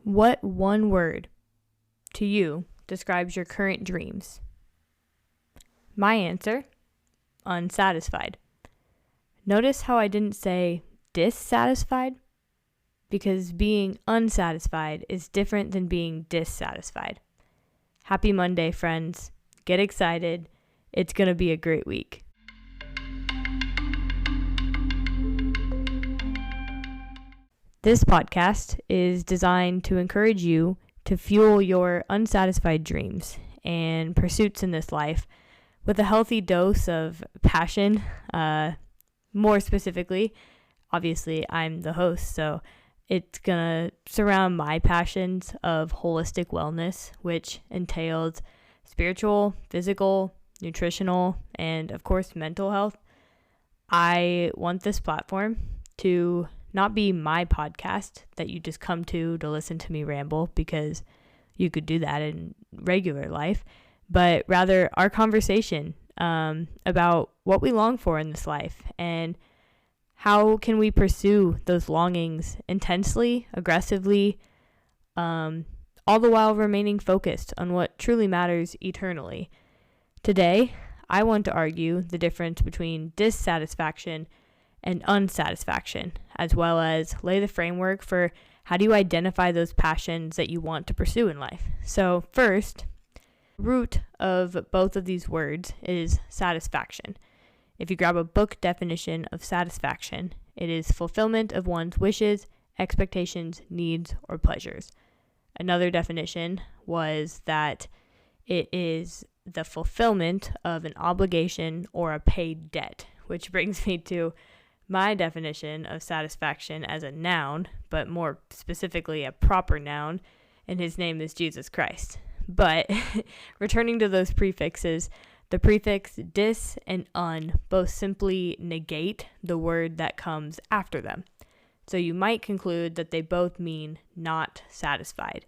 What one word to you describes your current dreams? My answer, unsatisfied. Notice how I didn't say dissatisfied? Because being unsatisfied is different than being dissatisfied. Happy Monday, friends. Get excited. It's going to be a great week. This podcast is designed to encourage you to fuel your unsatisfied dreams and pursuits in this life with a healthy dose of passion. More specifically, obviously, I'm the host, so it's going to surround my passions of holistic wellness, which entails spiritual, physical, nutritional, and of course, mental health. I want this platform to not be my podcast that you just come to listen to me ramble, because you could do that in regular life, but rather our conversation about what we long for in this life and how can we pursue those longings intensely, aggressively, all the while remaining focused on what truly matters eternally. Today, I want to argue the difference between dissatisfaction and unsatisfaction, as well as lay the framework for how do you identify those passions that you want to pursue in life. So first, root of both of these words is satisfaction. If you grab a book definition of satisfaction, it is fulfillment of one's wishes, expectations, needs, or pleasures. Another definition was that it is the fulfillment of an obligation or a paid debt, which brings me to my definition of satisfaction as a noun, but more specifically a proper noun, and his name is Jesus Christ. But returning to those prefixes, the prefix dis and un both simply negate the word that comes after them. So you might conclude that they both mean not satisfied.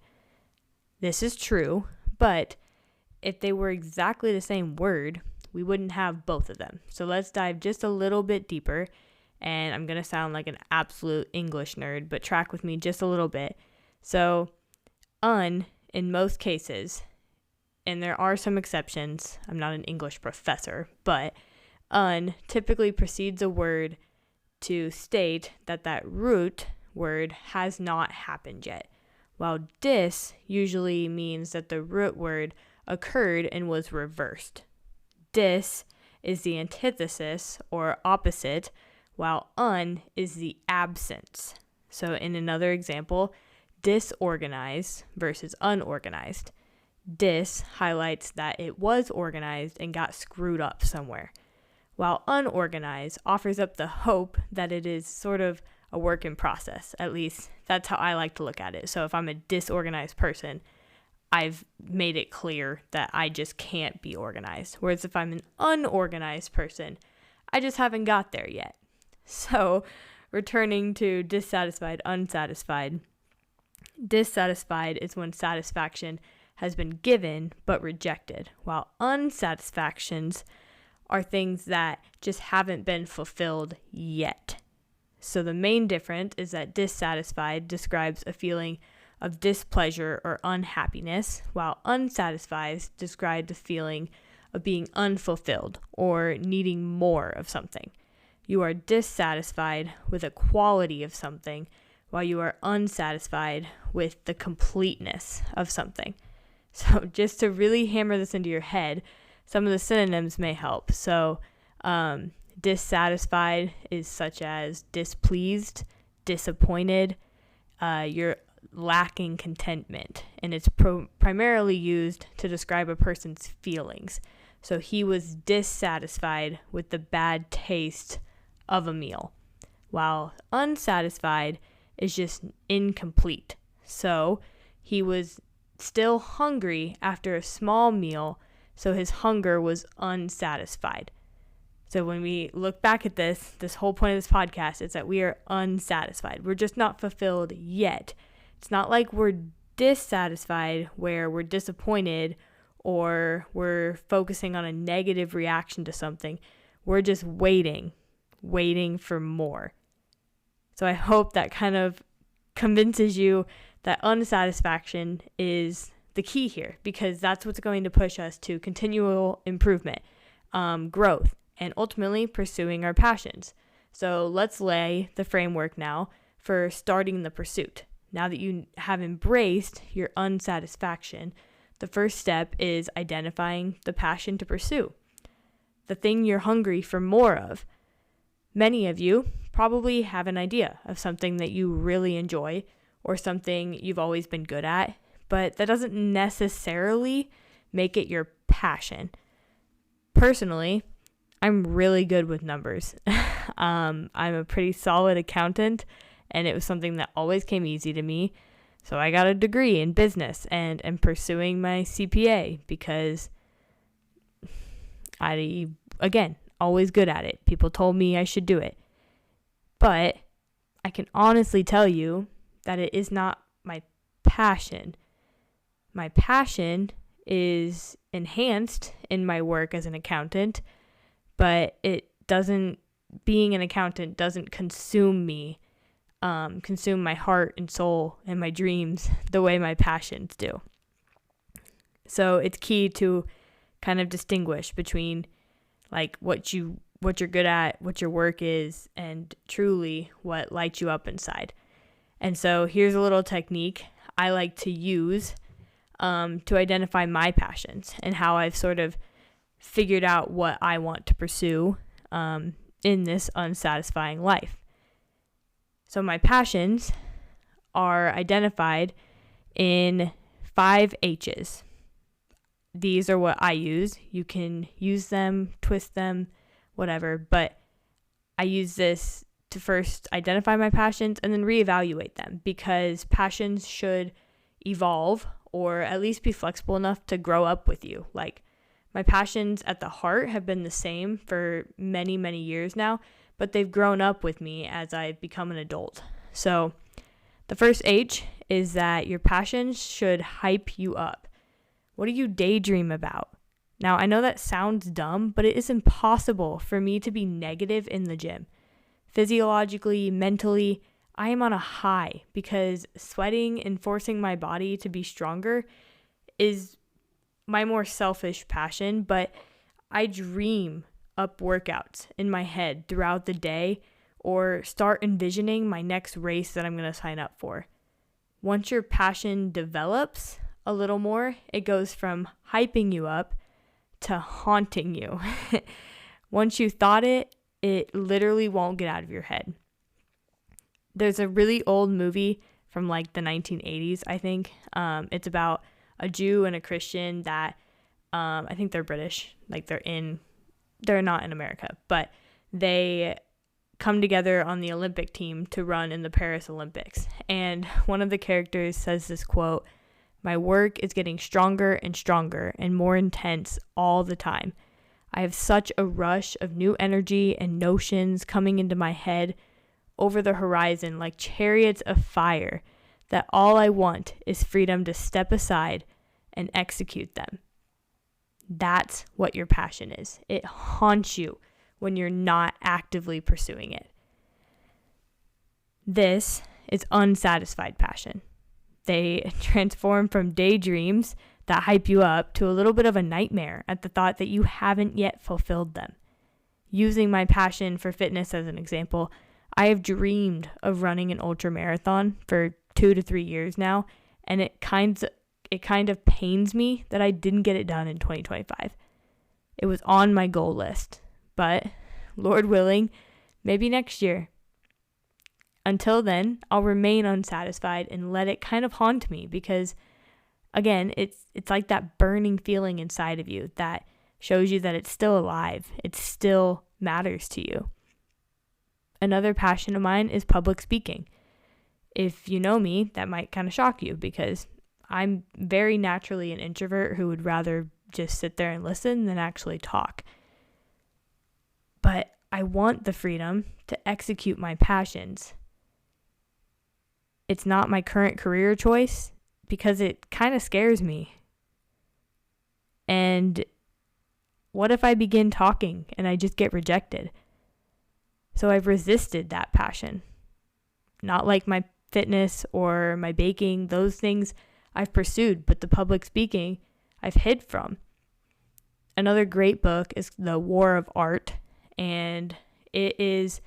This is true, but if they were exactly the same word, we wouldn't have both of them. So let's dive just a little bit deeper. And I'm going to sound like an absolute English nerd, but track with me just a little bit. So, in most cases, and there are some exceptions, I'm not an English professor, but typically precedes a word to state that that root word has not happened yet, while dis usually means that the root word occurred and was reversed. Dis is the antithesis or opposite, while un is the absence. So in another example, disorganized versus unorganized. Dis highlights that it was organized and got screwed up somewhere, while unorganized offers up the hope that it is sort of a work in process. At least that's how I like to look at it. So if I'm a disorganized person, I've made it clear that I just can't be organized. Whereas if I'm an unorganized person, I just haven't got there yet. So, returning to dissatisfied, unsatisfied. Dissatisfied is when satisfaction has been given but rejected, while unsatisfactions are things that just haven't been fulfilled yet. So the main difference is that dissatisfied describes a feeling of displeasure or unhappiness, while unsatisfied describes a feeling of being unfulfilled or needing more of something. You are dissatisfied with a quality of something, while you are unsatisfied with the completeness of something. So just to really hammer this into your head, some of the synonyms may help. So dissatisfied is such as displeased, disappointed, you're lacking contentment, and it's primarily used to describe a person's feelings. So he was dissatisfied with the bad taste of a meal, while unsatisfied is just incomplete. So he was still hungry after a small meal, so his hunger was unsatisfied. So when we look back at this whole point of this podcast is that we are unsatisfied. We're just not fulfilled yet. It's not like we're dissatisfied where we're disappointed or we're focusing on a negative reaction to something. We're just waiting for more. So I hope that kind of convinces you that unsatisfaction is the key here, because that's what's going to push us to continual improvement, growth, and ultimately pursuing our passions. So let's lay the framework now for starting the pursuit. Now that you have embraced your unsatisfaction, the first step is identifying the passion to pursue, the thing you're hungry for more of. Many of you probably have an idea of something that you really enjoy or something you've always been good at, but that doesn't necessarily make it your passion. Personally, I'm really good with numbers. I'm a pretty solid accountant, and it was something that always came easy to me. So I got a degree in business and am pursuing my CPA because again, always good at it. People told me I should do it. But I can honestly tell you that it is not my passion. My passion is enhanced in my work as an accountant, but being an accountant doesn't consume me, consume my heart and soul and my dreams the way my passions do. So it's key to kind of distinguish between like what you're good at, what your work is, and truly what lights you up inside. And so here's a little technique I like to use to identify my passions and how I've sort of figured out what I want to pursue in this unsatisfying life. So my passions are identified in 5 H's. These are what I use. You can use them, twist them, whatever, but I use this to first identify my passions and then reevaluate them, because passions should evolve or at least be flexible enough to grow up with you. Like, my passions at the heart have been the same for many, many years now, but they've grown up with me as I've become an adult. So the first H is that your passions should hype you up. What do you daydream about? Now, I know that sounds dumb, but it is impossible for me to be negative in the gym. Physiologically, mentally, I am on a high because sweating and forcing my body to be stronger is my more selfish passion, but I dream up workouts in my head throughout the day or start envisioning my next race that I'm going to sign up for. Once your passion develops a little more, it goes from hyping you up to haunting you. Once you thought it, it literally won't get out of your head. There's a really old movie from like the 1980s, I think. It's about a Jew and a Christian that I think they're British. Like they're not in America, but they come together on the Olympic team to run in the Paris Olympics. And one of the characters says this quote, "My work is getting stronger and stronger and more intense all the time. I have such a rush of new energy and notions coming into my head over the horizon like chariots of fire that all I want is freedom to step aside and execute them." That's what your passion is. It haunts you when you're not actively pursuing it. This is unsatisfied passion. They transform from daydreams that hype you up to a little bit of a nightmare at the thought that you haven't yet fulfilled them. Using my passion for fitness as an example, I have dreamed of running an ultra marathon for 2 to 3 years now, and it kind of pains me that I didn't get it done in 2025. It was on my goal list, but Lord willing, maybe next year. Until then, I'll remain unsatisfied and let it kind of haunt me because, again, it's like that burning feeling inside of you that shows you that it's still alive. It still matters to you. Another passion of mine is public speaking. If you know me, that might kind of shock you because I'm very naturally an introvert who would rather just sit there and listen than actually talk. But I want the freedom to execute my passions. It's not my current career choice because it kind of scares me. And what if I begin talking and I just get rejected? So I've resisted that passion. Not like my fitness or my baking. Those things I've pursued, but the public speaking I've hid from. Another great book is The War of Art, and it is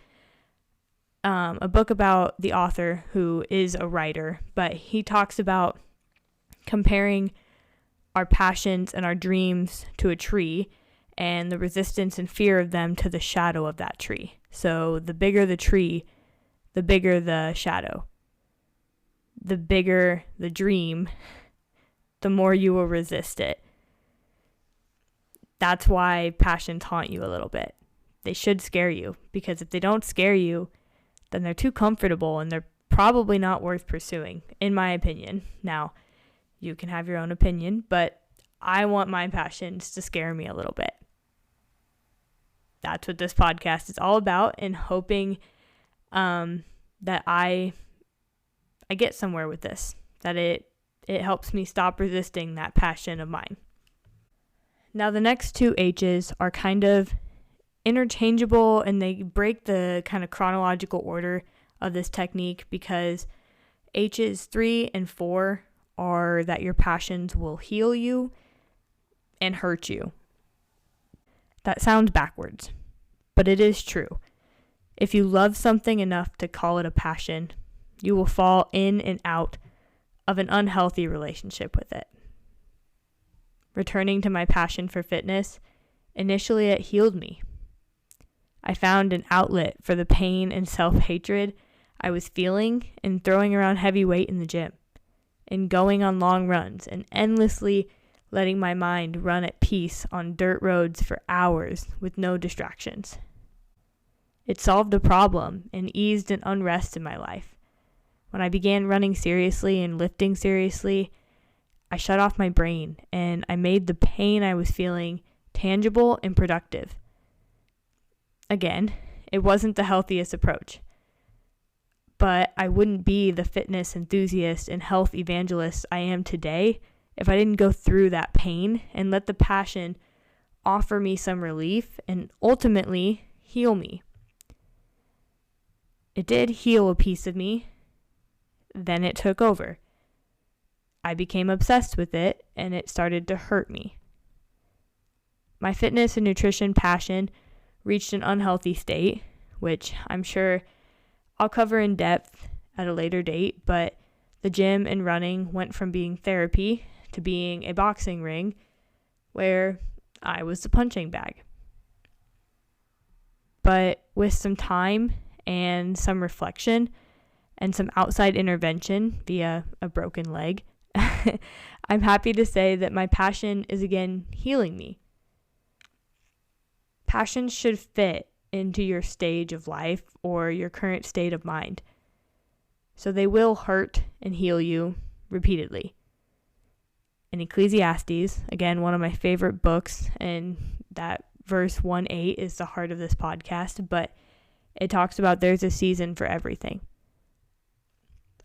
a book about the author who is a writer, but he talks about comparing our passions and our dreams to a tree and the resistance and fear of them to the shadow of that tree. So the bigger the tree, the bigger the shadow. The bigger the dream, the more you will resist it. That's why passions haunt you a little bit. They should scare you, because if they don't scare you, then they're too comfortable and they're probably not worth pursuing, in my opinion. Now, you can have your own opinion, but I want my passions to scare me a little bit. That's what this podcast is all about, and hoping that I get somewhere with this, that it helps me stop resisting that passion of mine. Now, the next two H's are kind of interchangeable, and they break the kind of chronological order of this technique, because H's 3 and 4 are that your passions will heal you and hurt you. That sounds backwards, but it is true. If you love something enough to call it a passion, you will fall in and out of an unhealthy relationship with it. Returning to my passion for fitness, initially it healed me. I found an outlet for the pain and self-hatred I was feeling in throwing around heavy weight in the gym, and going on long runs, and endlessly letting my mind run at peace on dirt roads for hours with no distractions. It solved a problem and eased an unrest in my life. When I began running seriously and lifting seriously, I shut off my brain, and I made the pain I was feeling tangible and productive. Again, it wasn't the healthiest approach, but I wouldn't be the fitness enthusiast and health evangelist I am today if I didn't go through that pain and let the passion offer me some relief and ultimately heal me. It did heal a piece of me, then it took over. I became obsessed with it, and it started to hurt me. My fitness and nutrition passion reached an unhealthy state, which I'm sure I'll cover in depth at a later date, but the gym and running went from being therapy to being a boxing ring where I was the punching bag. But with some time and some reflection and some outside intervention via a broken leg, I'm happy to say that my passion is again healing me. Passions should fit into your stage of life or your current state of mind. So they will hurt and heal you repeatedly. In Ecclesiastes, again, one of my favorite books, and that verse 1:8 is the heart of this podcast, but it talks about there's a season for everything.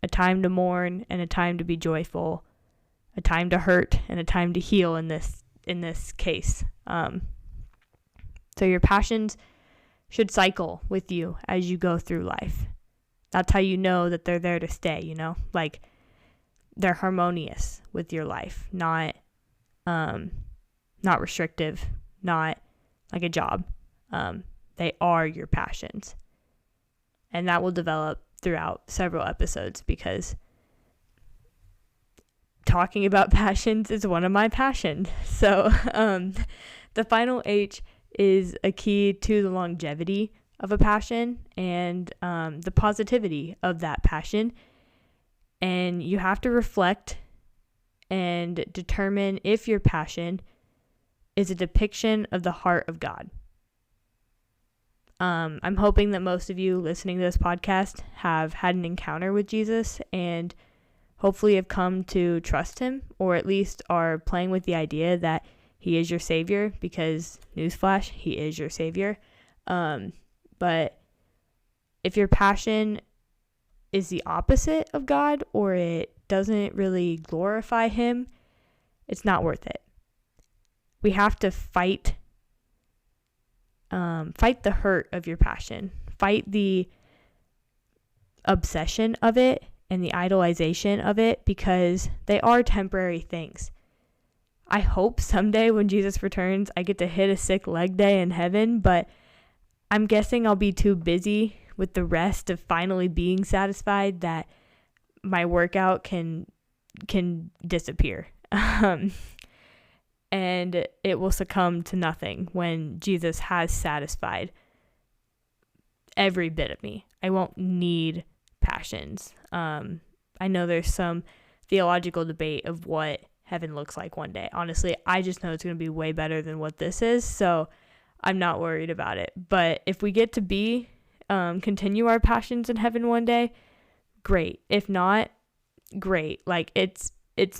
A time to mourn and a time to be joyful, a time to hurt and a time to heal in this case. So your passions should cycle with you as you go through life. That's how you know that they're there to stay, like they're harmonious with your life, not restrictive, not like a job. They are your passions. And that will develop throughout several episodes, because talking about passions is one of my passions. So the final H is a key to the longevity of a passion and the positivity of that passion. And you have to reflect and determine if your passion is a depiction of the heart of God. I'm hoping that most of you listening to this podcast have had an encounter with Jesus and hopefully have come to trust him, or at least are playing with the idea that he is your savior, because newsflash, he is your savior. But if your passion is the opposite of God, or it doesn't really glorify him, it's not worth it. We have to fight the hurt of your passion, fight the obsession of it, and the idolization of it, because they are temporary things. I hope someday when Jesus returns, I get to hit a sick leg day in heaven, but I'm guessing I'll be too busy with the rest of finally being satisfied that my workout can disappear. And it will succumb to nothing when Jesus has satisfied every bit of me. I won't need passions. I know there's some theological debate of what heaven looks like one day. Honestly, I just know it's going to be way better than what this is, so I'm not worried about it. But if we get to continue our passions in heaven one day, great. If not, great. Like, it's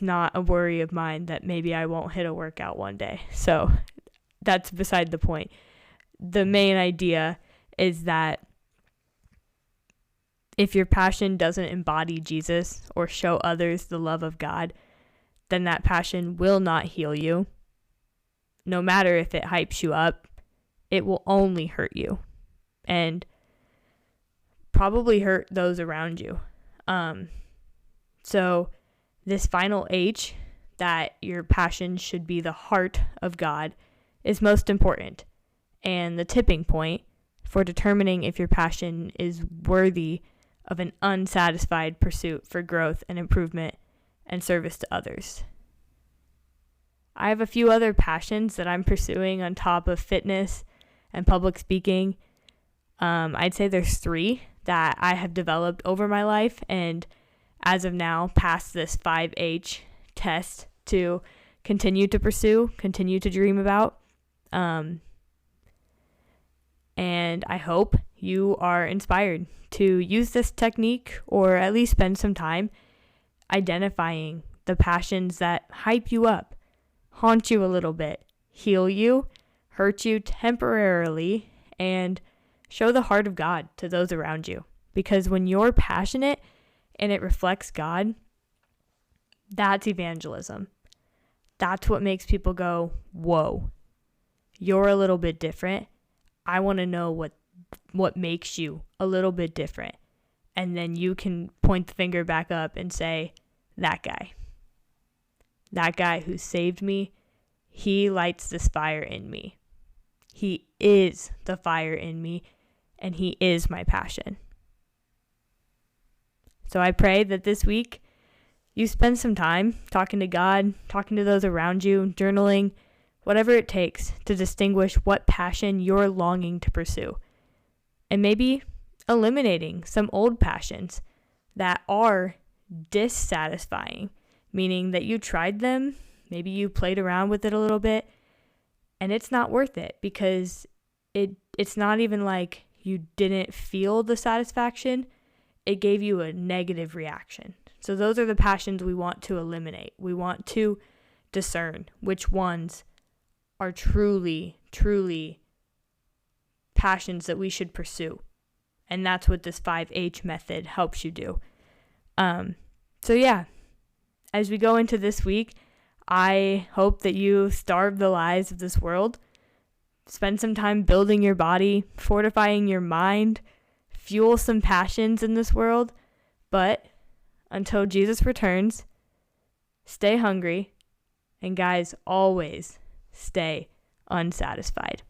not a worry of mine that maybe I won't hit a workout one day. So that's beside the point. The main idea is that if your passion doesn't embody Jesus or show others the love of God, then that passion will not heal you. No matter if it hypes you up, it will only hurt you and probably hurt those around you. So this final H, that your passion should be the heart of God, is most important, and the tipping point for determining if your passion is worthy of an unsatisfied pursuit for growth and improvement and service to others. I have a few other passions that I'm pursuing on top of fitness and public speaking. I'd say there's 3 that I have developed over my life, and as of now, passed this 5H test to continue to pursue, continue to dream about. And I hope you are inspired to use this technique, or at least spend some time identifying the passions that hype you up, haunt you a little bit, heal you, hurt you temporarily, and show the heart of God to those around you. Because when you're passionate and it reflects God, that's evangelism. That's what makes people go, whoa, you're a little bit different. I want to know what makes you a little bit different. And then you can point the finger back up and say, that guy who saved me, he lights this fire in me. He is the fire in me, and he is my passion. So I pray that this week you spend some time talking to God, talking to those around you, journaling, whatever it takes to distinguish what passion you're longing to pursue. And maybe eliminating some old passions that are dissatisfying, meaning that you tried them, maybe you played around with it a little bit, and it's not worth it, because it's not even like you didn't feel the satisfaction. It gave you a negative reaction. So those are the passions we want to eliminate. We want to discern which ones are truly, truly passions that we should pursue. And that's what this 5H method helps you do. So yeah, as we go into this week, I hope that you starve the lies of this world. Spend some time building your body, fortifying your mind, fuel some passions in this world. But until Jesus returns, stay hungry. And guys, always stay unsatisfied.